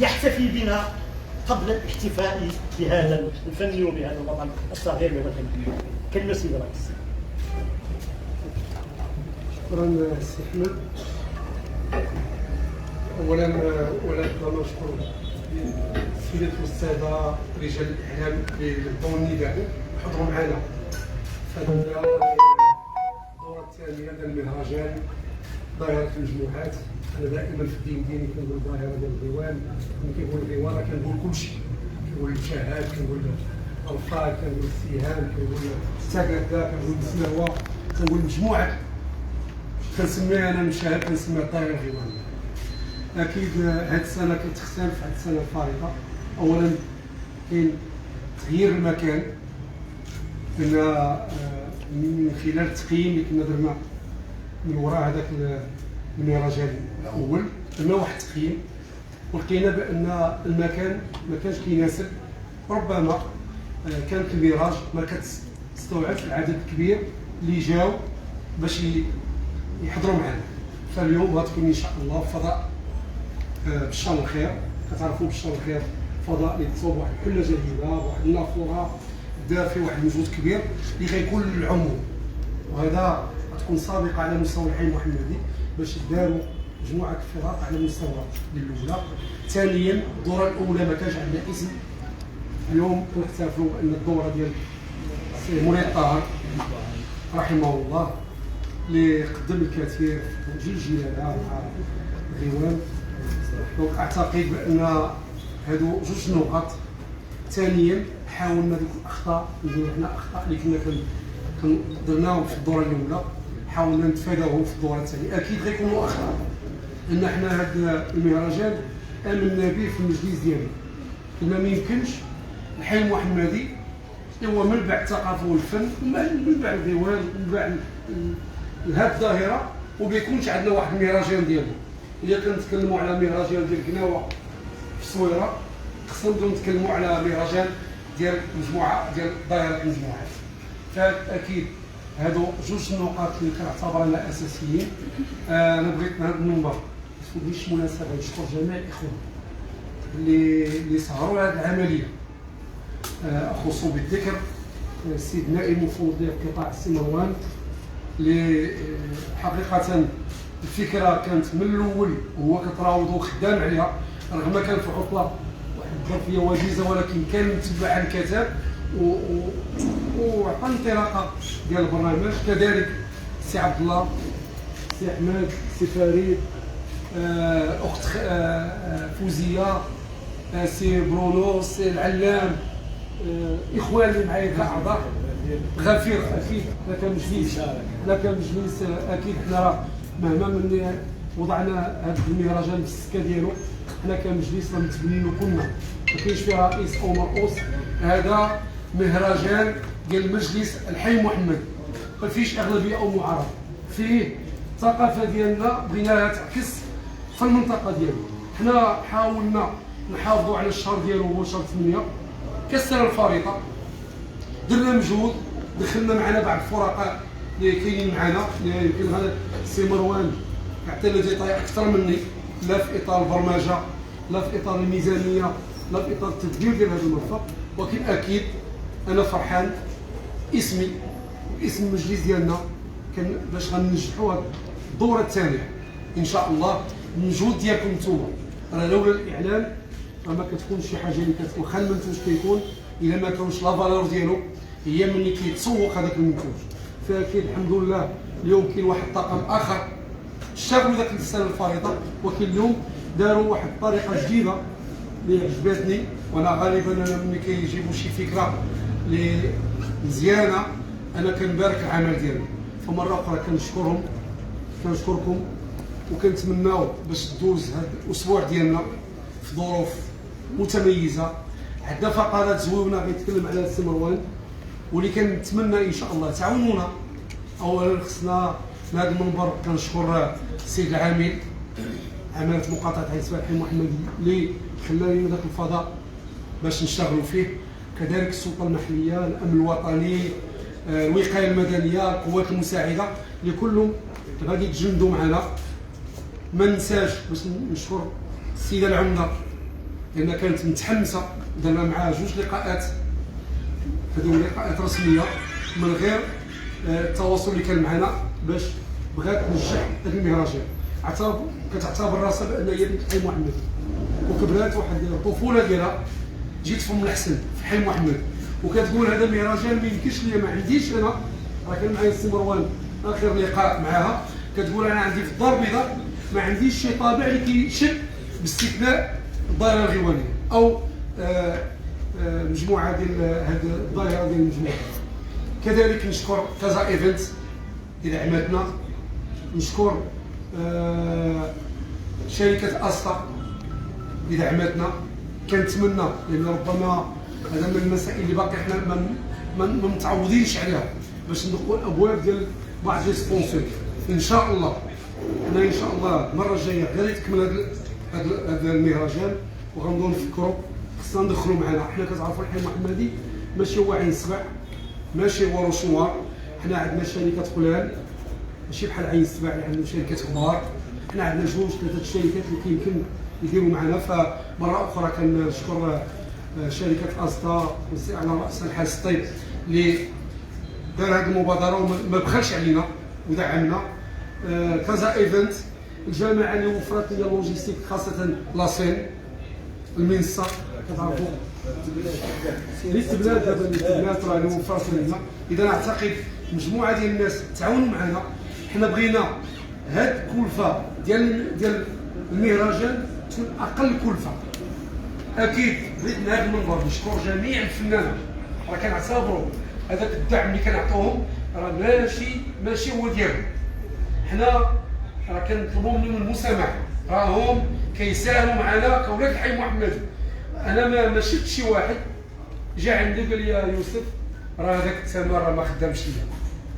يحتفي بنا قبل الاحتفاء بهذا الفن وبهذا الوطن الصغير والوطني. كلمة سيدي الرئيس. شكرا سي احمد. اولا نشكر السيدات والساده رجال الاعلام اللي لبوا النداء وحضروا معنا في هذه الدوره الثانيه ديال المهرجان ظاهره المجموعات. انا دائما في الدين ديالي كنقول ظاهره ديال الغيوان. ملي كنقول غيوان راه كنقول كلشي، كنقول المشاهد، كنقول الفاك، كنقول السهام، كنقول السكاكا، كنقول السناوه، كنقول مجموعه كنسميها انا مشاهد، كنسميها طاير الغيوان. اكيد هذه السنه كتختلف عن السنه الفارطه. اولا كاين تغيير المكان، كنا من خلال التقييم اللي كنا درنا من وراء هذاك المهرجان الاول درنا واحد التقييم ولقينا بان المكان ما كانش كيناسب. ربما كانت الميراج ما كتستوعبش العدد الكبير اللي جاو باش يحضروا معنا. فاليوم غتكون ان شاء الله فضاء بشار الخير. كتعرفوا بشار الخير فضاء اللي تصوب واحد الحله جديده بواحد النافوره دار فيه واحد المجهود كبير اللي غيكون للعموم، وهذا غتكون سابقه على مستوى الحي المحمدي باش داروا مجموعه الفرق على مستوى الاولى. ثانيا الدوره الاولى ما كانش عندنا اسم. اليوم كنحتفلوا بان الدوره ديال السي مولاي الطاهر رحمه الله اللي قدم الكثير في جيل جلاله مع الغيوان. دونك اعتقد بان هادو جوج نقط. ثانيا حاولنا ديك الاخطاء اللي حنا اخطاء اللي كنا درناهم في الدوره الاولى حاولنا نتفاداوهم في الدوره الثانيه. اكيد غيكونوا اخطاء لان حنا هذا المهرجان امنا به في المجلس ديالنا. قلنا ما يمكنش الحي المحمدي هو منبع الثقافه والفن، منبع الغيوان، منبع هذه الظاهره، وما يكونش عندنا واحد المهرجان ديالنا. الا كنتكلموا على مهرجان ديال قناوه في الصويره خصنا نبداو نتكلموا على مهرجان ديال مجموعه ديال ظاهره المجموعات. فاكيد هادو جوج النقاط اللي كنعتبر انها اساسيين. انا بغيت من هذا المنبر بهذه المناسبه نشكر جميع الاخوان اللي سهروا على هذه العمليه، اخص بالذكر السيد نائب مفوض قطاع السي مروان اللي حقيقه الفكره كانت من الاول وهو كتراوض وخدام عليها رغم كان في عطله واحد الظرفيه وجيزه، ولكن كان متبع عن كتاب وعطى انطلاقه ديال البرنامج. كذلك السي عبد الله، السي احمد، السي فريد، اخت فوزيه، سي برونو، السي العلام، اخوان اللي معايا كاعضاء غفير. اكيد لا كان مجلس اكيد حنا راه مهما من وضعنا هذا المهرجان في السكه ديالو حنا كمجلس راه متبنينو كلنا، ما كاينش فيه رئيس او مرؤوس. هذا مهرجان ديال المجلس الحي محمد، ما فيش اغلبيه او معارضه، فيه الثقافه ديالنا بغيناها تعكس في المنطقه ديالنا. حنا حاولنا نحافظوا على الشهر ديالو هو شهر 8 كالسنه الفارطه. درنا مجهود، دخلنا معنا بعض الفرقاء اللي كاينين معنا اللي يمكن هذا السي مروان يعطينا ديتاي اكثر مني، لا في اطار البرمجه، لا في اطار الميزانيه، لا في اطار التدبير ديال هذا المرفق. ولكن اكيد انا فرحان اسمي واسم المجلس ديالنا كان باش غننجحوا هذه الدوره الثانيه ان شاء الله. المجهود ديالكم نتوما راه لولا الاعلام راه ما كتكونش شي حاجه اللي واخا المنتوج كيكون الا ما كانش لا فالور ديالو هي ملي كيتسوق هذاك المنتوج. فاكيد الحمد لله اليوم كاين واحد الطاقم اخر شافوا ذاك السنه الفارطه، ولكن اليوم داروا واحد الطريقه جديده اللي عجبتني. وانا غالبا انا ملي كيجيبوا شي فكره اللي مزيانه انا كنبارك العمل ديالهم. فمره اخرى كنشكركم وكنتمناو باش تدوز هذا الاسبوع ديالنا في ظروف متميزه. عندنا فقرات زوينه غيتكلم على السي مروان واللي كنتمنى ان شاء الله تعاونونا. اولا خصنا من هذا المنبر كنشكر السيد العامل عماله مقاطعه عين سبع الحي المحمدي اللي خلى لنا ذاك الفضاء باش نشتغلوا فيه. كذلك السلطه المحليه، الامن الوطني، الوقايه المدنيه، القوات المساعده اللي كلهم غادي يتجندوا معنا. ما ننساش باش نشكر السيده العمده لان كانت متحمسه، درنا معها 2 لقاءات، هذو لقاءات رسميه من غير التواصل اللي كان معنا باش بغات تنجح هذه المهرجان. كتعتبر راسها بان هي بنت حي محمد، وكبرات واحد الطفوله ديالها جيت في الحسن في حي محمد، وكتقول هذا مهرجان ما يمكنش ليا، ما عنديش انا. راه كان معايا السي مروان اخر لقاء معاها، كتقول انا عندي في الدار البيضاء ما عنديش شي طابع اللي كيشد باستثناء الدائره الغيوانيه او مجموعه ديال هذه الظاهره ديال المجموعه. كذلك نشكر كازا ايفنت اللي دعمتنا، نشكر شركه استا اللي دعمتنا. كنتمنى لان ربما هذا من المسائل اللي باقي حنا ما متعودينش عليها باش ندخلوا الابواب ديال بعض لي سبونسور. ان شاء الله حنا ان شاء الله المره الجايه غادي تكمل هذا المهرجان وغنبداو نفكروا خصنا ندخلوا معنا. حنا كتعرفوا الحي المحمدي ماشي هو عين سبع، ماشي هو روشوار. حنا عندنا شركه فلان ماشي بحال عين سبع اللي عندهم شركات كبار. حنا عندنا 2 3 الشركات اللي كيمكن يديروا معنا. فمره اخرى كنشكر شركه استا على راس الحاج الطيب اللي دار هذه المبادره وما بخلش علينا ودعمنا. كازا ايفنت، الجماعه اللي وفرت لي اللوجيستيك خاصه لاسين المنصه كتعرفوا الاستبلاد. دابا الاستبلاد راه اللي وفرت لنا. اذا اعتقد مجموعه ديال الناس تعاونوا معنا. حنا بغينا هاد الكلفه ديال المهرجان تكون اقل كلفه. اكيد بغيت من هذا المنبر نشكر جميع الفنانين، راه كنعتبروا هذاك الدعم اللي كنعطوهم راه ماشي هو ديالهم. حنا راه كنطلبوا منهم المسامحه، راهم كيساهموا معنا كولاد الحي محمد. انا ما شفت شي واحد جا عندي قال لي يا يوسف راه هذاك الثمن راه ما خدامش ليا،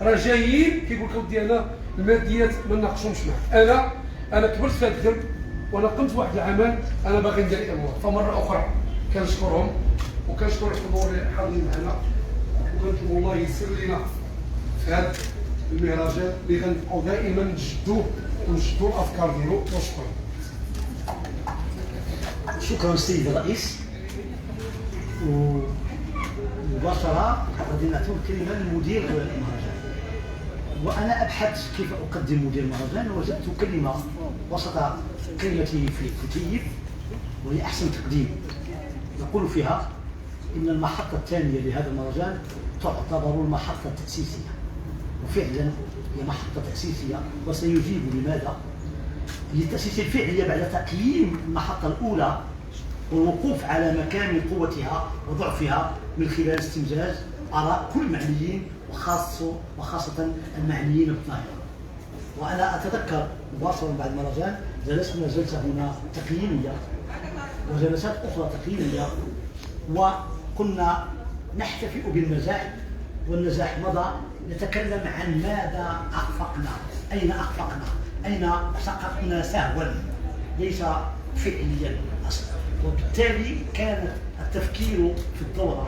راه جايين كيقول لك ودي انا الماديات ما ناقشهمش معاك. انا كبرت في هذا الدرب وانا قمت واحد العمل انا باغي ندير اموال. فمره اخرى كنشكرهم وكنشكر الحضور اللي حاضرين معنا، وكنطلبوا الله ييسر لنا في هذا المهرجان اللي غنبقاو دائما نجدوه ونجدوا الافكار ديالو. وشكرا. شكرا السيد الرئيس. ومباشرة غادي نعطيو الكلمة لمدير المهرجان. وأنا أبحث كيف أقدم مدير المهرجان، وجدت كلمة وسط كلمتي في الكتيب وهي أحسن تقديم. يقول فيها إن المحطة الثانية لهذا المهرجان تعتبر المحطة التأسيسية، وفعلا هي محطة تأسيسية. وسيجيب لماذا؟ للتأسيس الفعلي بعد تقييم المحطة الأولى والوقوف على مكان قوتها وضعفها من خلال استنتاج آراء كل المعنيين وخاصة المعنيين بالظاهرة. وأنا أتذكر مباشرة بعد المهرجان جلسنا جلسة هنا تقييمية وجلسات أخرى تقييمية، وكنا نحتفئ بالنجاح، والنجاح مضى. نتكلم عن ماذا أخفقنا، أين أخفقنا، أين سقطنا سهوا ليس فعليا أصلا. وبالتالي كان التفكير في الدورة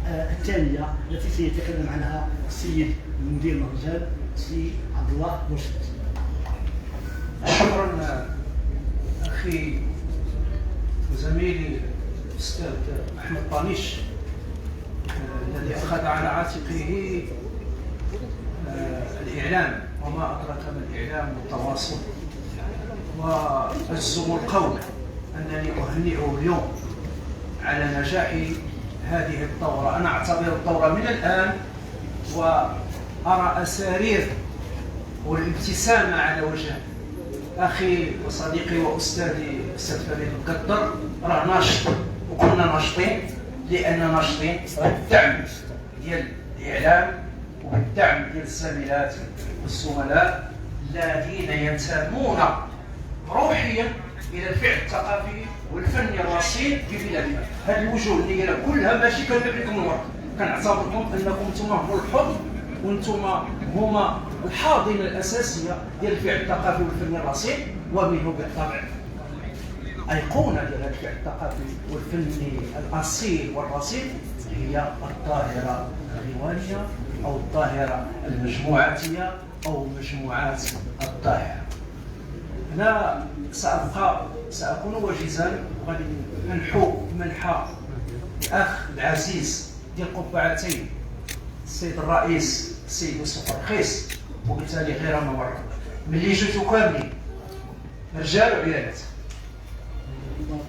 الثانية التي سيتكلم عنها السيد مدير المهرجان السيد عبد الله مرشد. شكرا اخي وزميلي الاستاذ احمد طانيش الذي اخذ على عاتقه الاعلام وما ادراك ما الاعلام والتواصل. والزم القول انني اهنئه اليوم على نجاح هذه الدورة. أنا أعتبر الدورة من الآن وأرى أسارير والابتسامة على وجه أخي وصديقي وأستاذي الأستاذ فريد القدر. راه ناشط وكنا ناشطين لأننا ناشطين بالدعم ديال الإعلام وبالدعم ديال الزميلات والزملاء الذين ينتمون روحيا إلى الفعل الثقافي والفني الرصين في بلادنا. هذه الوجوه اللي هي كلها ماشي كنبيع لكم الورد، كنعتبركم انكم انتم هم الحضن وانتم هما الحاضنه الاساسيه ديال الفعل الثقافي والفني الرصين، ومنه بالطبع ايقونه ديال الفعل الثقافي والفني الاصيل والرصين هي الظاهره الغيوانيه او الظاهره المجموعاتيه او مجموعات الظاهره. أنا سأبقى سأكون وجيزا وغادي ننحو منحى الأخ العزيز ديال قبعتين السيد الرئيس السيد يوسف الرخيص، وبالتالي غير ممر. ملي جيتو كاملين رجال وعيالات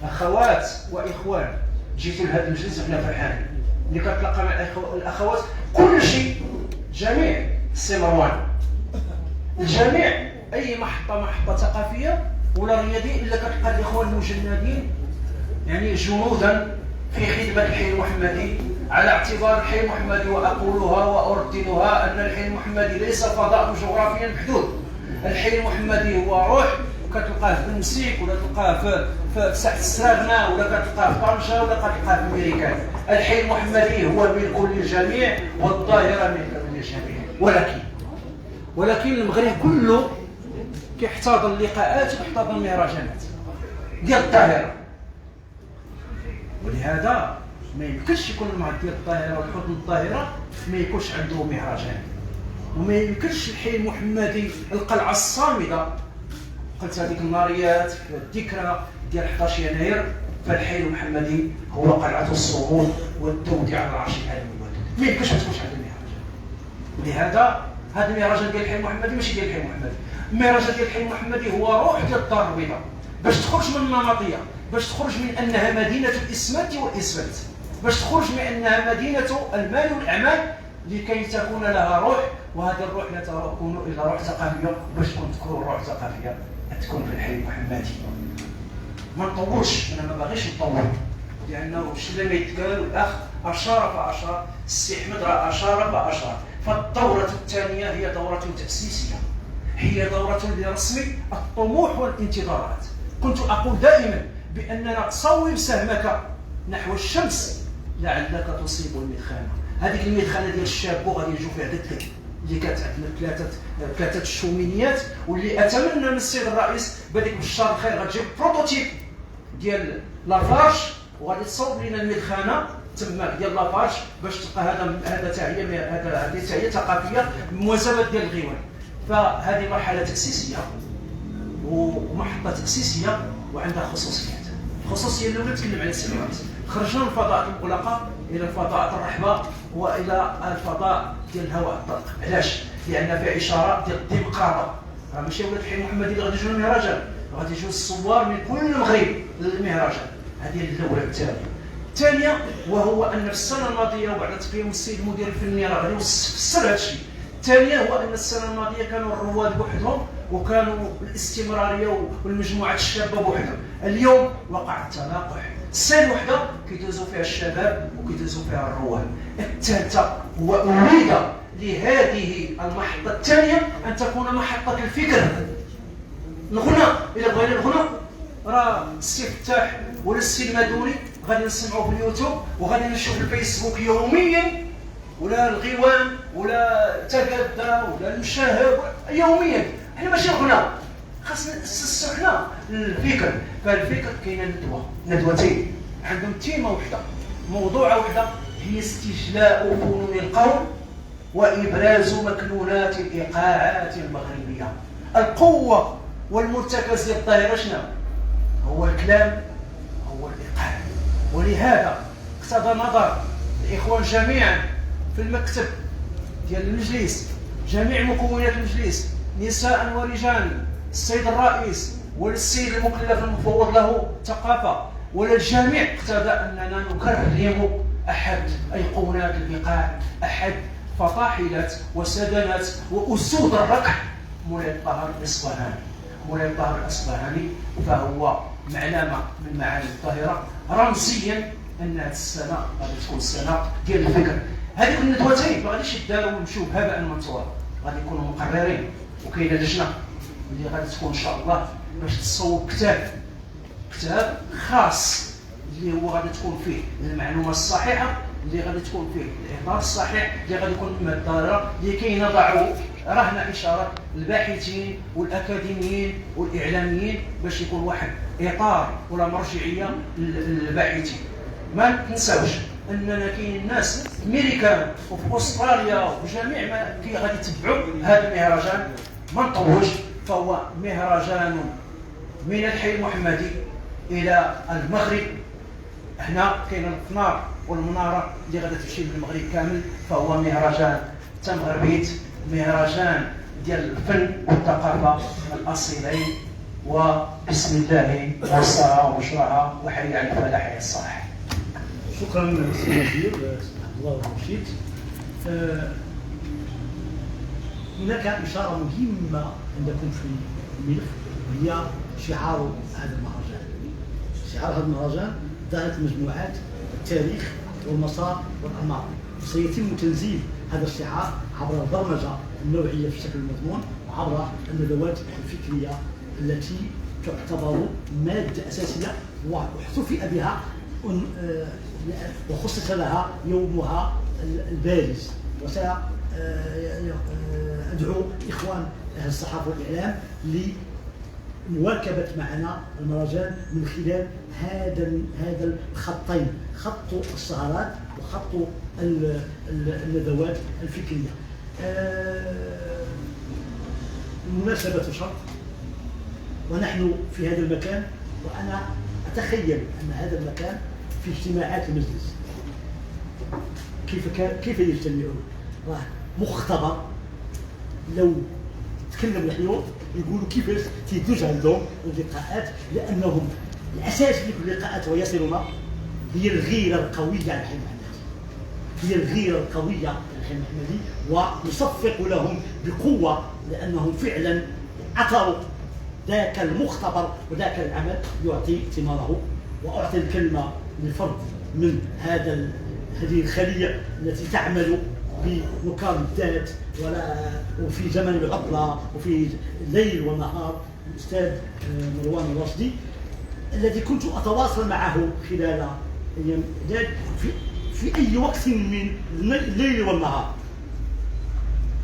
اخوات واخوان جيتوا لهذا المجلس وحنا فرحانين. اللي كتلاقى مع الاخوات كل شيء، جميع السي مروان، الجميع اي محطه ثقافيه ولا رياضيه الا كتلقى الاخوان المجندين يعني جنودا في خدمه الحي المحمدي، على اعتبار الحي المحمدي، واقولها وارددها ان الحي المحمدي ليس فضاء جغرافيا محدود. الحي المحمدي هو روح، كتلقاه في المسيك ولا تلقاه في ساحه السراغنه ولا كتلقاه في طنجه ولا كتلقاه في الميريكان. الحي المحمدي هو ملك للجميع والظاهره ملك للجميع. ولكن المغرب كله كيحتضن اللقاءات ويحتضن المهرجانات ديال الظاهره، ولهذا ما يمكنش يكون المعرض ديال الظاهره والحضن الظاهره ما يكونش عنده مهرجان، وما يمكنش الحي المحمدي القلعه الصامده. قلت هذيك الناريات الذكرى ديال 11 يناير، فالحي المحمدي هو قلعه الصمود والتوديع على العرش العالمي الودود، ما يمكنش ما تكونش عنده مهرجان. ولهذا هذا المهرجان ديال الحي المحمدي ماشي ديال الحي المحمدي، المهرجان ديال الحي المحمدي هو روح ديال الدار البيضاء، باش تخرج من النمطيه، باش تخرج من انها مدينه الاسمات والاثبات، باش تخرج من انها مدينه المال والاعمال، لكي تكون لها روح. وهذه الروح لا تكون الا روح ثقافيه، باش تكون روح ثقافيه تكون في الحي المحمدي. ما نطولش، انا ما باغيش نطول، لانه الشيء اللي يتقال الاخ اشار فاشار، السي احمد راه اشار فاشار. فالدوره الثانيه هي دوره تاسيسيه، هي دوره لرسم الطموح والانتظارات. كنت اقول دائما باننا صوب سهمك نحو الشمس لعلك تصيب المدخانه. هذيك المدخانه ديال الشابو غادي نجيو فيها دك اللي كانت عندنا ثلاثه الشومينيات، واللي اتمنى من السيد الرئيس بهذيك بشار الخير غتجيب بروتوتيب ديال لافارج وغادي تصوب لنا المدخانه تما ديال لافارج، باش تبقى هذا تاهيه ثقافيه بمواجهه ديال الغيوان. فهذه مرحله تاسيسيه ومحطه تاسيسيه وعندها خصوصيات. الخصوصيه الاولى تكلم على السيد الرئيس، خرجنا من الفضاءات المغلقه الى الفضاءات الرحبه والى الفضاء ديال الهواء الطلق. علاش؟ لان في اشاره ديال الديمقراطه، راه ماشي ولاد الحي المحمدي اللي غادي يجيو للمهرجان، غادي يجيو الصوار من كل المغرب للمهرجان. هذه الاولى. الثانيه وهو ان في السنه الماضيه وبعد تقييم السيد المدير الفني راه غادي يفسر هذا الشيء. الثانيه هو ان السنه الماضيه كانوا الرواد بوحدهم وكانوا الاستمراريه والمجموعات الشابه بوحدهم. اليوم وقع التلاقح، السنه وحده كيدوزوا فيها الشباب وكيدوزوا فيها الرواد. الثالثه هو اريد لهذه المحطه الثانيه ان تكون محطه الفكر. الغنى الا بغينا الغنى راه السي فتاح ولا السي المدوني غادي نسمعوا في اليوتيوب وغادي نشوف الفيسبوك يوميا، ولا الغيوان ولا تقدى ولا المشاهد يوميا. حنا ماشي الغنى، خاصنا نسسوا حنا الفكر. فالفكر كاينه ندوتين عندهم تيمه وحده، موضوعه وحده، هي استجلاء فنون القول وابراز مكنونات الايقاعات المغربيه. القوه والمرتكز ديال الظاهره شنو هو؟ الكلام، هو الايقاع. ولهذا اقتضى نظر الاخوان جميعا في المكتب ديال المجلس، جميع مكونات المجلس نساء ورجال، السيد الرئيس والسيد المكلف المفوض له الثقافه ولا الجميع، اقتضى اننا نكرم احد ايقونات الايقاع، احد فطاحلة وسدنات واسود الركع، مولاي الطاهر الاصفهاني. مولاي الطاهر الاصفهاني فهو معلمه من معالم الظاهره، رمزيا ان هذه السنه غادي تكون السنه ديال الفكر. هذيك الندوتين ما غاديش يداروا ويمشيو هباء منثورا، غادي يكونوا مقررين، وكاينه لجنه اللي غادي تكون ان شاء الله باش تصوب كتاب خاص اللي هو غادي تكون فيه المعلومه الصحيحه، اللي غادي تكون فيه الاطار الصحيح، اللي غادي يكون من الدائره لكي نضعوا رهن اشاره الباحثين والاكاديميين والاعلاميين باش يكون واحد اطار ولا مرجعيه للباحثين. ما تنساوش اننا كاين ناس في امريكا وفي استراليا وجميع ما كي غادي يتبعوا هذا المهرجان. ما نطولش، فهو مهرجان من الحي المحمدي الى المغرب. هنا كاين الفنار والمناره اللي غادا تمشي للمغرب كامل، فهو مهرجان تمغربيت، مهرجان ديال الفن والثقافه الاصيلين. وبسم الله وصاها وبشرها وحي على الفلاح يا الصالح. شكرا سي الوزير عبد الله الرشيد. هناك اشاره مهمه عندكم في الملف، وهي شعار هذا المهرجان. شعار هذا المهرجان ظهرت مجموعات التاريخ والمسار والاعمار، وسيتم تنزيل هذا الشعار عبر البرمجه النوعيه في شكل المضمون، وعبر الندوات الفكريه التي تعتبر ماده اساسيه واحتفئ بها وخصص لها يومها البارز. وسأدعو إخوان أهل الصحافة والإعلام لمواكبة معنا المهرجان من خلال هذا الخطين، خط السهرات وخط الندوات الفكرية. المناسبة شرط، ونحن في هذا المكان، وأنا أتخيل أن هذا المكان في اجتماعات المجلس كيف يجتمعون. راه مختبر، لو تكلموا الحيوط يقولوا كيفاش تيدوز عندهم اللقاءات، لانهم الاساس في كل اللقاءات ويصلنا هي الغيره القويه على الحي المحمدي، هي الغيره القويه على الحي المحمدي، ونصفق لهم بقوه لانهم فعلا اثروا ذاك المختبر وذاك العمل يعطي ثماره. واعطي الكلمه لفرد من هذه الخليه التي تعمل بمقام الذات وفي زمن العطله وفي الليل والنهار، الاستاذ مروان الراشدي، الذي كنت اتواصل معه خلال ايام الاعداد في اي وقت من الليل والنهار،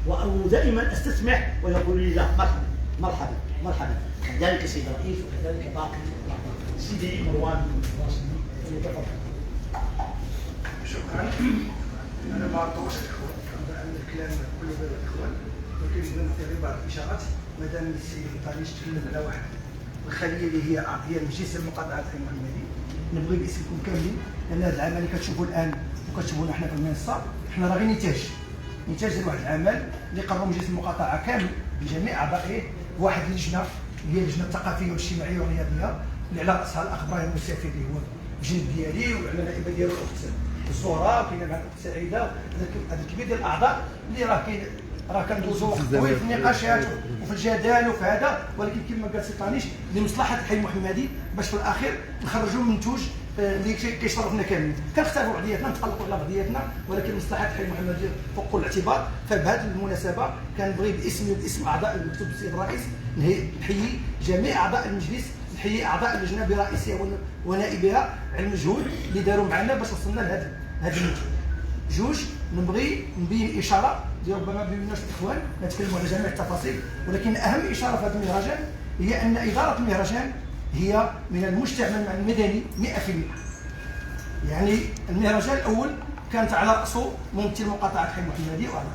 ودائما استسمح ويقول لي لا مرحبا مرحبا مرحبا. كذلك سيد الرئيس وكذلك باقي سيدي مروان الراشدي. فليتفضل. شكرا. انا ما عرفتش الاخوان عن الكلام كله بين الاخوان، ولكن نعطي بعض الاشارات. مادام السيد الطاليش تكلم على واحد الخليه اللي هي المجلس المقاطعه الحي المحمدي، نبغي باسمكم كاملين، لان هذا العمل اللي كتشوفوا الان وكتشوفونا حنا في المنصه، حنا راه غير نتاج ديال واحد العمل اللي قرروا مجلس المقاطعه كامل بجميع اعضائه واحد اللجنه اللي هي اللجنه الثقافيه والاجتماعيه والرياضيه اللي على راسها الاخ ابراهيم المسافر اللي هو الجند ديالي، وعلى النائبه ديالو الاخت الزهراء، وكاينه معنا الاخت سعيده، هذا الكبير ديال الاعضاء اللي راه كندوزوا وقت طويل في النقاشات وفي الجدال وفي هذا، ولكن كما قال سي طانيش لمصلحه الحي المحمدي باش في الاخير نخرجوا منتوج اللي كيشرفنا كاملين. كنختلفوا بعضياتنا نتخلقوا على بعضياتنا، ولكن مصلحه الحي المحمدي فوق كل اعتبار. فبهذه المناسبه كنبغي باسمي وباسم اعضاء المكتب السيد الرئيس نحيي جميع اعضاء المجلس، نحيي اعضاء اللجنه برئيسها ونائبها على المجهود اللي داروا معنا باش وصلنا لهذا المنتوج. جوج نبغي نبين اشاره اللي ربما بيناش الاخوان نتكلموا على جميع التفاصيل، ولكن اهم اشاره في هذا المهرجان هي ان اداره المهرجان هي من المجتمع المدني 100%. يعني المهرجان الاول كانت على راسه ممثل مقاطعه الحي المحمدي واعضاء.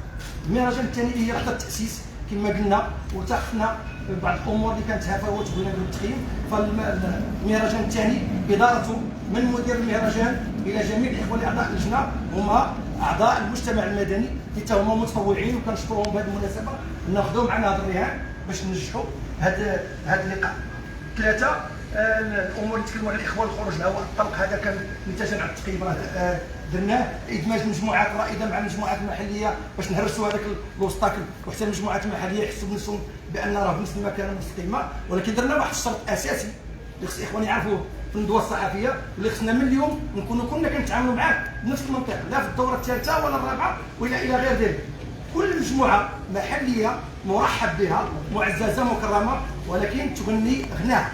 المهرجان الثاني هي لحظه التاسيس كما قلنا، واتفقنا بعض الامور اللي كانت هفوات بغينا نديروا التقييم. فالمهرجان الثاني ادارته من مدير المهرجان الى جميع الاخوه اللي اعضاء اللجنه هما اعضاء المجتمع المدني اللي هما متطوعين، وكنشكرهم بهذه المناسبه ناخذوا معنا هذا الرهان باش ننجحوا هذا اللقاء. ثلاثه الامور اللي تكلموا على الاخوان، الخروج الهواء الطلق، هذا كان نتاجا على التقييم راه درناه، ادماج مجموعات رائده مع المجموعات المحليه باش نهرسوا هذاك الوسطاكل، وحتى المجموعات المحليه يحسوا بنفسهم بان راه بنفس المكان مستقيمه. ولكن درنا واحد الشرط اساسي اللي خص الاخوان يعرفوه في الندوه الصحفيه، واللي خصنا من اليوم نكونوا كنا كنتعاملوا معاه بنفس المنطق، لا في الدوره الثالثه ولا الرابعه ولا الى غير ذلك. كل مجموعه محليه مرحب بها، معززه مكرمه، ولكن تغني غناها.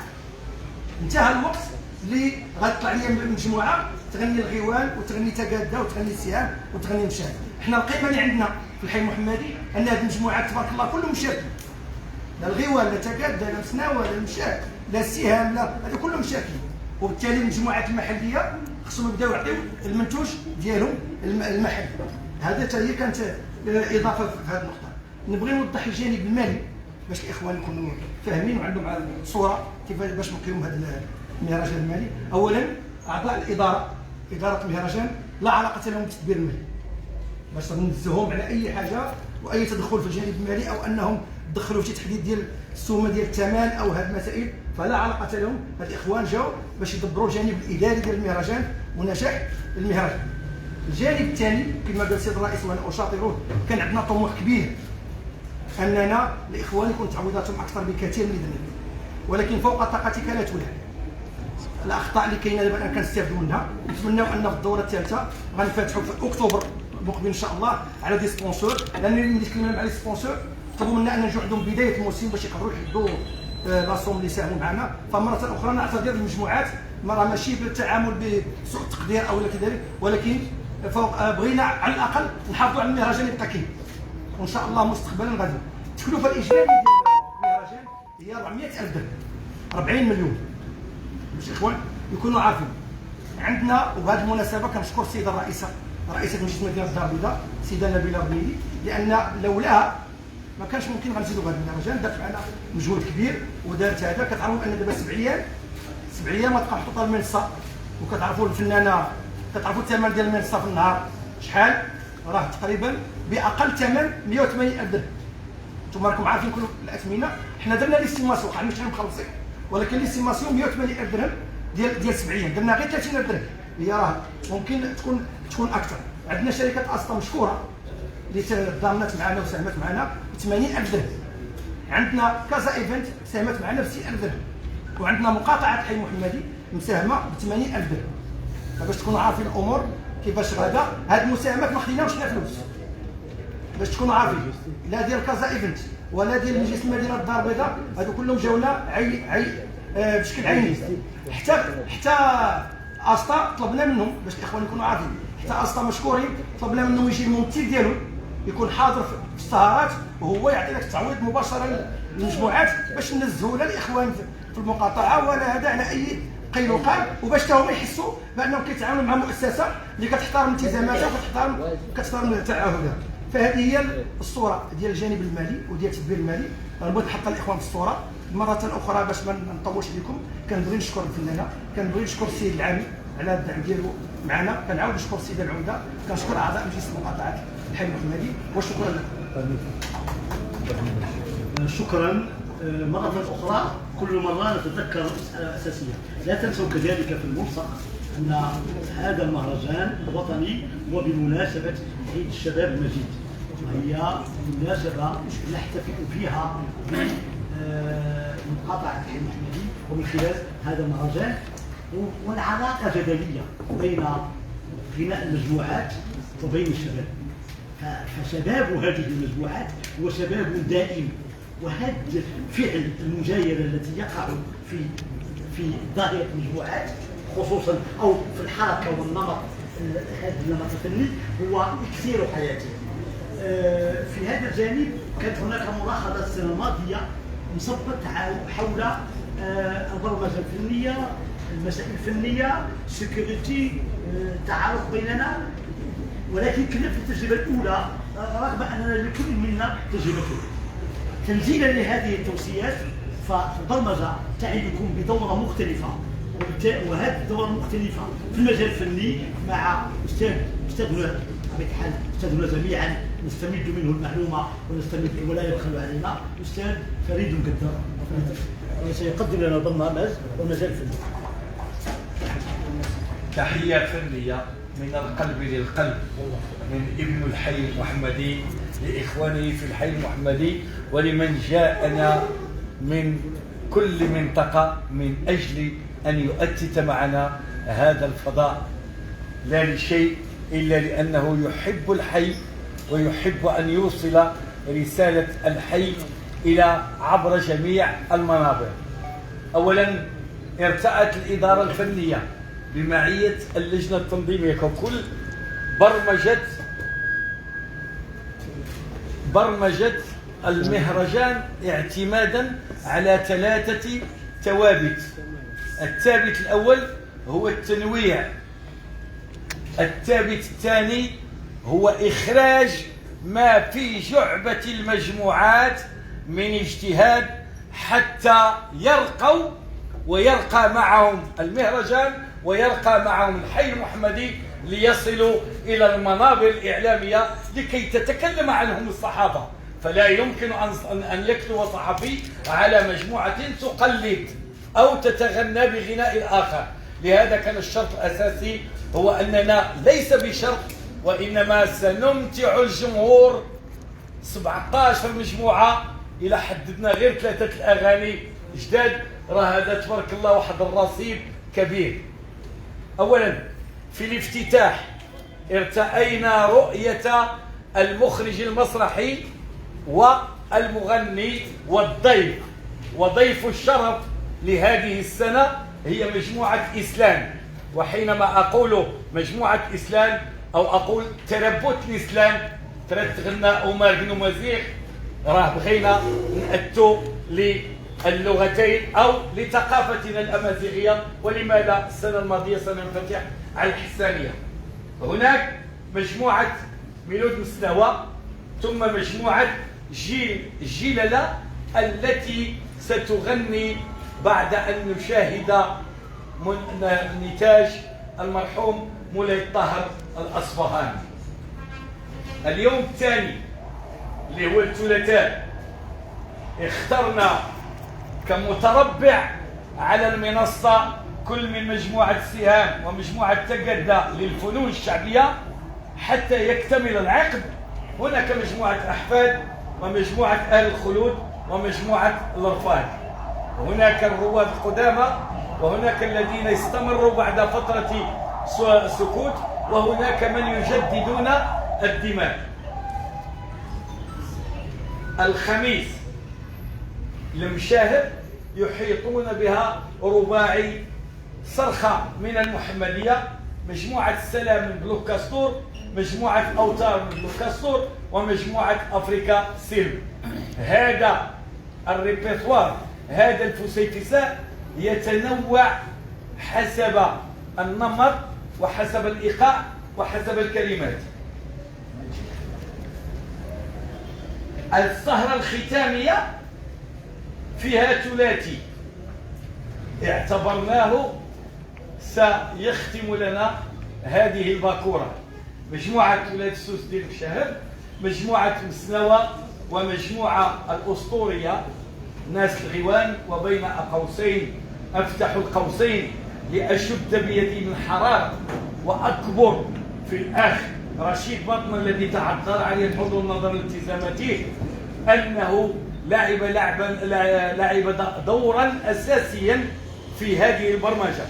انتهى الوقت اللي غتطلع لي مجموعه تغني الغيوان وتغني تقاده وتغني السهام وتغني مشاهد. احنا القيمه اللي عندنا في الحي المحمدي ان هذه المجموعات تبارك الله كلهم مشاركين، لا الغيوان لا تقاده لا مسناوه لا المشاهد لا السهام لا هذا كلهم مشاركين. وبالتالي المجموعات المحليه خصهم يبداو يعطيو المنتوج ديالهم المحلي. هذا هي كانت اضافه في هذه النقطه. نبغي نوضح الجانب المالي باش الاخوان يكونوا فاهمين وعندهم صوره كيفاش باش نقيموا المهرجان المالي. اولا اعضاء اداره المهرجان لا علاقه لهم بالتدبير المالي، باش ننزههم على اي حاجه واي تدخل في الجانب المالي او انهم دخلوا في تحديد ديال السومه ديال الثمن او هذه المسائل، فلا علاقه لهم. هاد الاخوان جاوا باش يدبروا الجانب الاداري ديال المهرجان ونجاح المهرجان. الجانب الثاني كما قال السيد الرئيس وانا اشاطره، كان عندنا طموح كبير اننا الاخوان يكون تعويضاتهم اكثر بكثير من ذلك، ولكن فوق طاقتك لا تولى. الاخطاء اللي كاينه دابا كنستافدوا منها، نتمناو ان في الدوره الثالثه غنفتحوا في اكتوبر المقبل ان شاء الله على دي سبونسور، لان ملي تكلمنا مع لي سبونسور طلبوا منا ان نجيو عندهم بدايه الموسم باش يقدروا يحدوا لاصوم اللي ساهموا معنا. فمره اخرى نعتذر للمجموعات، راه ماشي بالتعامل بسوء التقدير او كذلك، ولكن فوق بغينا على الاقل نحافظوا على المهرجان يبقى كاين، وان شاء الله مستقبلا غادي. التكلفه الاجماليه ديال المهرجان هي 400,000 درهم، 40 مليون باش الاخوان يكونوا عارفين. عندنا وبهذه المناسبه كنشكر السيده رئيسه مجلس مدينه الدار البيضاء السيده نبيله بنيلي، لان لولاها ما كانش ممكن غنزيدوا بهذا المهرجان. دارت معنا مجهود كبير ودارت هذا. كتعرفوا ان دابا 7 ايام غتبقى محطوطه المنصه، وكتعرفوا الفنانه كتعرفوا الثمن ديال المنصه في النهار شحال، راه تقريبا باقل ثمن 180,000 درهم. انتم راكم عارفين كل الاثمنه. حنا درنا ليستيماسيون قاعدين شحال مخلصين، ولكن ليستيماسيون 180,000 درهم ديال 7 ايام، درنا غير 30,000 درهم اللي راه ممكن تكون اكثر. عندنا شركه اسطا مشكوره اللي تضامنت معنا وساهمت معنا ب 80,000 درهم. عندنا كازا ايفنت ساهمت معنا ب 60,000 درهم، وعندنا مقاطعه حي محمدي مساهمه ب 80,000 درهم. باش تكونوا عارفين الامور كيفاش غادا. هاد المساهمات ما خديناوش حنا فلوس، باش تكونوا عارفين، لا ديال كازا ايفنت ولا ديال مجلس مدينه الدار البيضاء، هادو كلهم جاونا بشكل عيني. حتى اسطا طلبنا منهم باش الاخوان يكونوا عارفين، حتى اسطا مشكورين طلبنا منهم يجي الممثل ديالهم يكون حاضر في السهرات وهو يعطي لك التعويض مباشره للمجموعات باش ننزهوا لا الاخوان في المقاطعه ولا هذا على اي قيل وقال، وباش تا هما يحسوا بانهم كيتعاملوا مع مؤسسه اللي كتحترم التزاماتها وكتحترم تعهدها. فهذه هي الصوره ديال الجانب المالي وديال التدبير المالي. بغيت نحط الاخوان في الصوره مره اخرى باش ما نطولش عليكم. كنبغي نشكر الفنانه، كنبغي نشكر السيد العامل على الدعم ديالو معنا، كنعاود نشكر السيده العمده، كنشكر اعضاء مجلس مقاطعه الحي المحمدي، وشكرا لكم. شكرا مرة أخرى. كل مرة نتذكر مسألة أساسية، لا تنسوا كذلك في الملصق أن هذا المهرجان الوطني هو بمناسبة عيد الشباب المجيد، وهي مناسبة نحتفل فيها بمقاطعة الحي المحمدي ومن خلال هذا المهرجان، والعلاقة جدلية بين بناء المجموعات وبين الشباب. فشباب هذه المجموعات هو شباب دائم، وهذا فعل المجايرة التي يقع في ظاهرة المجموعات خصوصا او في الحركة والنمط، هذا النمط الفني هو اكسير حياته. في هذا الجانب كانت هناك ملاحظة السنة الماضية مصبت حول البرمجة الفنية، المسائل الفنية، سيكوريتي، التعارف بيننا، ولكن كنا في التجربة الأولى رغم أننا لكل منا تجربته. تنزيلا لهذه التوصيات فالبرمجة تعدكم بدورة مختلفة، وهذه الدورة المختلفة في المجال الفني مع أستاذنا بطبيعة الحال أستاذنا جميعا نستمد منه المعلومة ونستمد ولا يبخل علينا، أستاذ فريد مقدر سيقدم لنا البرنامج والمجال الفني. تحية فنية من القلب للقلب من ابن الحي المحمدي لإخوانه في الحي المحمدي ولمن جاءنا من كل منطقة من أجل أن يؤتت معنا هذا الفضاء، لا لشيء إلا لأنه يحب الحي ويحب أن يوصل رسالة الحي إلى عبر جميع المنابر. أولا ارتأت الإدارة الفنية بمعية اللجنة التنظيمية ككل برمجة المهرجان اعتمادا على 3 ثوابت. الثابت الأول هو التنويع، الثابت الثاني هو إخراج ما في جعبة المجموعات من اجتهاد حتى يرقوا ويرقى معهم المهرجان ويرقى معهم الحي المحمدي ليصلوا إلى المنابر الإعلامية لكي تتكلم عنهم الصحافة. فلا يمكن أن يكتب صحفي على مجموعة تقلد أو تتغنى بغناء الآخر. لهذا كان الشرط الأساسي هو أننا ليس بشرط وإنما سنمتع الجمهور 17 مجموعة إلى حددنا غير 3 الأغاني جداد. راه هذا تبارك الله واحد الرصيد كبير. أولا في الافتتاح ارتأينا رؤية المخرج المسرحي والمغني والضيف، وضيف الشرف لهذه السنة هي مجموعة إسلام. وحينما أقول مجموعة إسلام أو أقول تربت الإسلام تغنى أمار بن مزيغ، راه بغينا نأتوا للغتين أو لثقافتنا الأمازيغية. ولماذا السنة الماضية سننفتح على الحسانية. هناك مجموعة ميلود مسنوى ثم مجموعة جيللة التي ستغني بعد أن نشاهد نتاج المرحوم مولاي الطاهر الأصفهاني. اليوم الثاني اللي هو الثلاثاء اخترنا كمتربع على المنصة كل من مجموعة السهام ومجموعة تقدة للفنون الشعبية حتى يكتمل العقد. هناك مجموعة أحفاد ومجموعة أهل الخلود ومجموعة الرفاد. هناك الرواد القدامى وهناك الذين استمروا بعد فترة سكوت وهناك من يجددون الدماء. الخميس المشاهد يحيطون بها رباعي صرخة من المحمدية، مجموعة السلام من بلوك كاستور، مجموعة أوتار من بلوك كاستور، ومجموعة أفريكا سيلم. هذا الريبرتوار هذا الفسيفساء يتنوع حسب النمط وحسب الإيقاع وحسب الكلمات. السهرة الختامية فيها ثلاثي اعتبرناه سيختم لنا هذه الباكورة. مجموعة ثلاث سوس ديال الشهر، مجموعة مسنوى، ومجموعة الأسطورية ناس الغوان. وبين قوسين أفتح القوسين لأشد بيدي من حرارة وأكبر في الأخ رشيد بطن الذي تعذر عليه الحضور نظرا لالتزاماته أنه لعب دورا أساسيا في هذه البرمجة.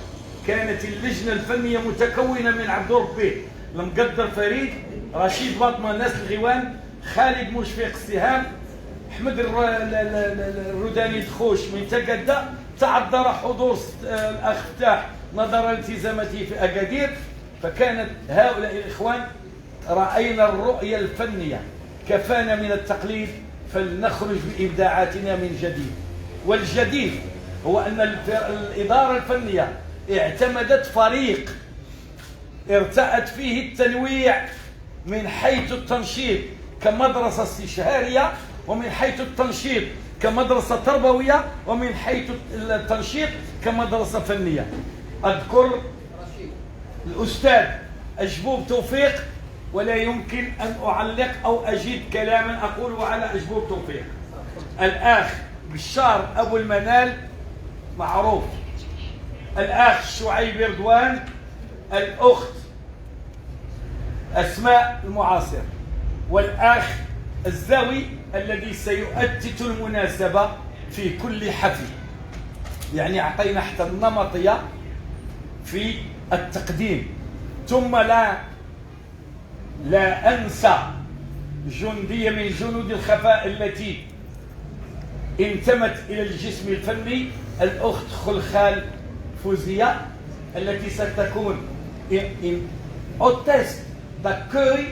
كانت اللجنة الفنية متكونة من عبد ربي المقدر فريد، رشيد بطمة ناس الغوان، خالد مشفق السهام، احمد الروداني دخوش من تقدة. تعذر حضور الاخ فتاح نظرا لالتزاماته في اكادير. فكانت هؤلاء الاخوان راينا الرؤيه الفنيه كفانا من التقليد فلنخرج بابداعاتنا من جديد. والجديد هو ان الاداره الفنيه اعتمدت فريق ارتأت فيه التنويع من حيث التنشيط كمدرسة استشهارية، ومن حيث التنشيط كمدرسة تربوية، ومن حيث التنشيط كمدرسة فنية. أذكر الأستاذ أجبوب توفيق، ولا يمكن أن أعلق أو أجيد كلاما أقوله على أجبوب توفيق. الأخ بشار أبو المنال معروف، الأخ شعيب رضوان، الأخت أسماء المعاصر، والأخ الزاوي الذي سيؤتت المناسبة في كل حفل. يعني أعطينا حتى النمطية في التقديم. ثم لا أنسى جندية من جنود الخفاء التي انتمت إلى الجسم الفني، الأخت خلخال فوزية، التي ستكون أوتيست داكوي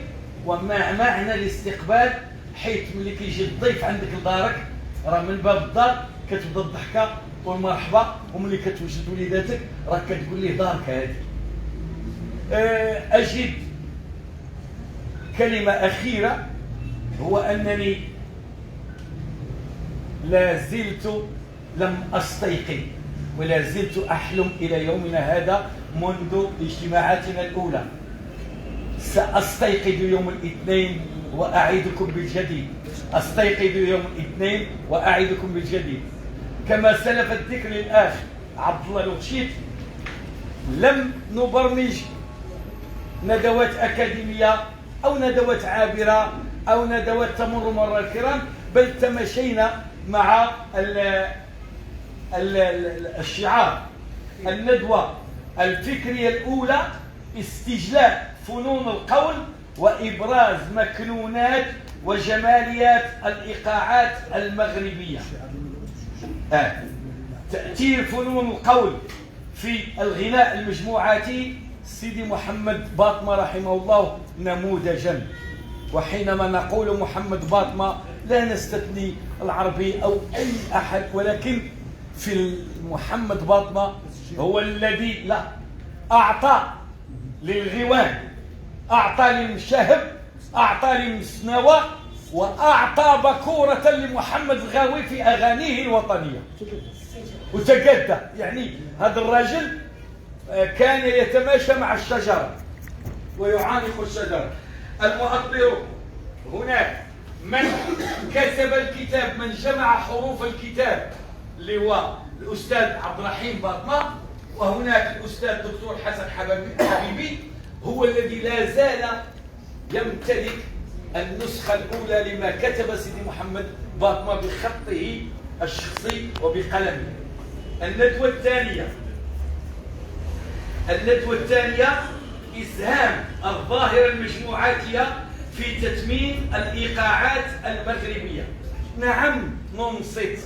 ومعنى الاستقبال، حيث ملي كيجي الضيف عندك لدارك راه من باب الدار كتبدا الضحكه والمرحبا، وملي كتوجد وليداتك راك كتقول ليه دارك هذه. أجد كلمة أخيرة، هو أنني لا زلت لم أستيقن ولا زلت أحلم إلى يومنا هذا منذ اجتماعاتنا الأولى. سأستيقظ يوم الاثنين وأعدكم بالجديد، أستيقظ يوم الاثنين وأعدكم بالجديد. كما سلف الذكر للأخ عبد الله الوشيط، لم نبرمج ندوات أكاديمية أو ندوات عابرة أو ندوات تمر مر الكرام، بل تمشينا مع الشعار الندوة الفكرية الأولى: استجلاء فنون القول وإبراز مكنونات وجماليات الإيقاعات المغربية. تأثير فنون القول في الغناء المجموعاتي، سيدي محمد باطمة رحمه الله نموذجا. وحينما نقول محمد باطمة لا نستثني العربي أو أي أحد، ولكن في محمد باطمة هو الذي أعطى للغوان، أعطى للمشاهب، أعطى للمسنوى، وأعطى بكورة لمحمد الغاوي في أغانيه الوطنية وتجدى. يعني هذا الرجل كان يتماشى مع الشجرة ويعانق الشجرة. المؤطر هناك من كتب الكتاب، من جمع حروف الكتاب اللي هو الأستاذ عبد الرحيم باطمة، وهناك الأستاذ الدكتور حسن حبيبي هو الذي لا زال يمتلك النسخة الأولى لما كتب سيدي محمد باطمة بخطه الشخصي وبقلمه. الندوة الثانية إسهام الظاهرة المجموعاتية في تتميم الإيقاعات المغربية. نعم ننصت،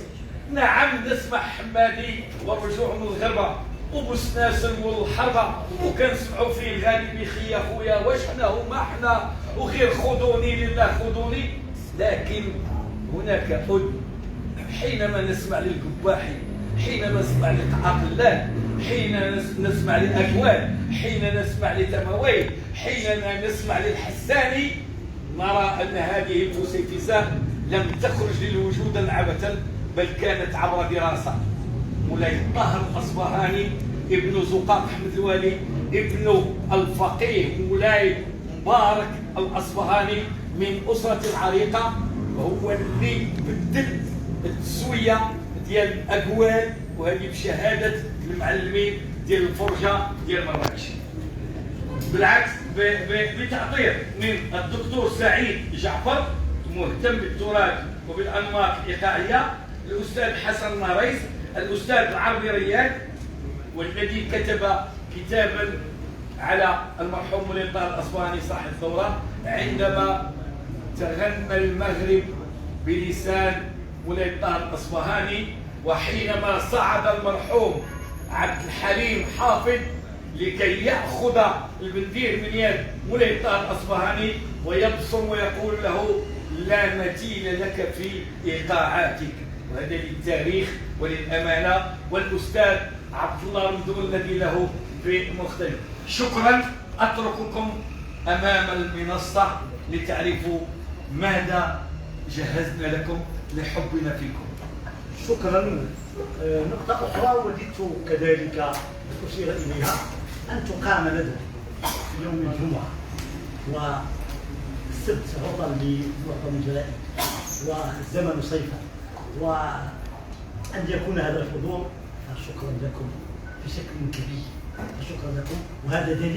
نعم نسمع حمادي والرجوع من الغربة وبوسناسن والحربة، وكنسمعوا فيه الغالبي خيا خويا واش حنا هما حنا وغير خذوني لله خذوني. لكن هناك حينما نسمع للقباحي، حينما نسمع لقعاق، حين نسمع للأكوان، حين نسمع لتمويل، حينما نسمع للحساني، نرى أن هذه الفسيفساء لم تخرج للوجود عبثا، بل كانت عبر دراسة. مولاي طاهر الأصبهاني ابن زقاق أحمد الوالي ابن الفقيه مولاي مبارك الأصبهاني من أسرة عريقة، هو اللي بدل التسوية ديال الأكوان، وهذه بشهادة المعلمين ديال الفرجة ديال مراكش. بالعكس بتعطير من الدكتور سعيد جعفر مهتم بالتراث وبالأنماط الإيقاعية، الأستاذ حسن ناريس، الأستاذ العربي ريان، والذي كتب كتابا على المرحوم مولاي طاهر الأصبهاني صاحب الثورة عندما تغنى المغرب بلسان مولاي طاهر الأصبهاني، وحينما صعد المرحوم عبد الحليم حافظ لكي يأخذ البندير من يد مولاي طاهر الأصبهاني ويبصم ويقول له لا مثيل لك في إيقاعاتك. وهذا للتاريخ وللأمانة، والأستاذ عبد الله رمضان الذي له في مختلف. شكرا، أترككم أمام المنصة لتعرفوا ماذا جهزنا لكم لحبنا فيكم. شكرا. نقطة أخرى وددت كذلك أشير إليها، أن تقام ندوة يوم الجمعة والسبت عطل لمعظم الجرائد والزمن صيفا، وأن يكون هذا الحضور، فشكرا لكم بشكل كبير، شكرا لكم. وهذا دليل